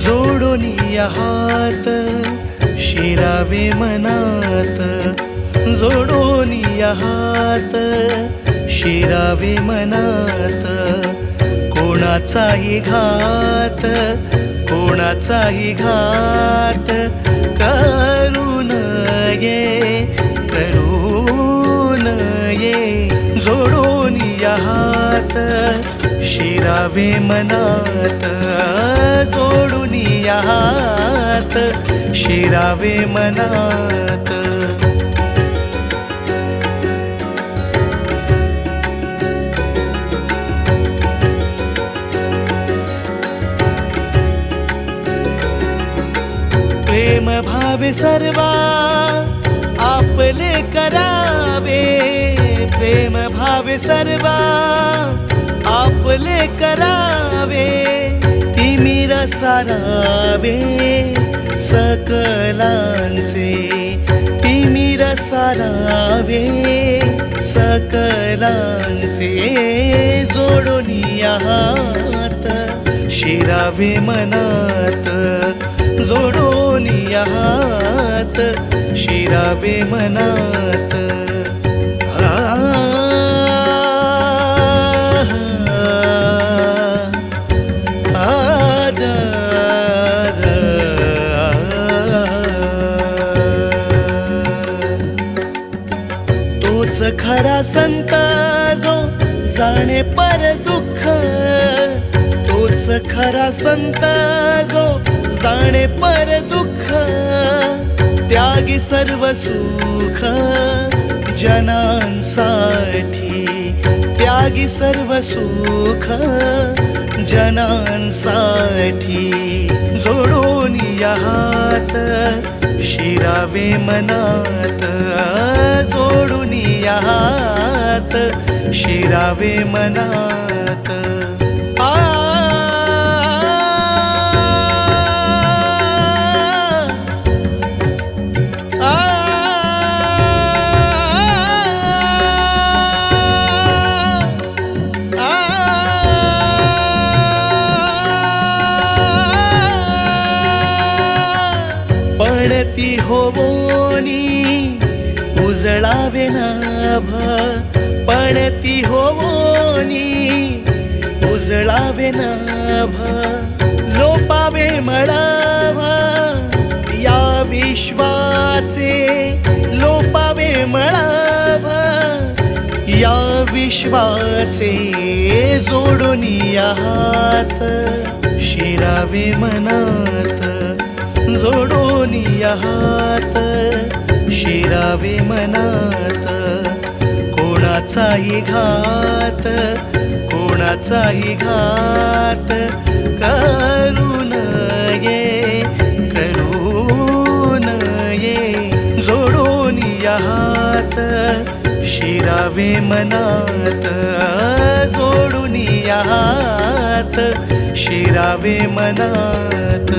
जोडोनी हात शिरावे मनात, जोडोनी हात शिरावे मनात, कोणाचाही घात कोणाचाही घात करू नये, करू नये. जोडोनी हात शिरावे मनात, जोडूनी हात शिरावे मनात. प्रेम भावे सर्वा आपले करावे, प्रेम भावे सर्वा आपले करावे. तिमिर सारावे सकलांचे, तिमिर सारावे सकलांचे. जोडोनी हात शिरावे मनात, जोडोनी हात शिरावे मनात. तोच खरा संत जो जाणे पर दुःख, तोच खरा संत जो जाणे पर दुःख. त्यागी सर्व सुख जनांसाठी, त्यागी सर्व सुख जनांसाठी. जोडोनी हात शिरावे मनात, जोडूनी हात शिरावे मनात. पणती होवोनी उजळावे नाभ, पणती होवोनी उजळावे नाभ. लोपावे मळाभ या विश्वाचे, लोपावे मळाभ या विश्वाचे. जोडोनी हात शिरावे मनात, जोडोनी हात शिरावे मनात. कोणाचाही घात कोणाचाही घात करू नये, करू नये. जोडोनी हात शिरावे मनात, जोडूनी हात शिरावे मनात.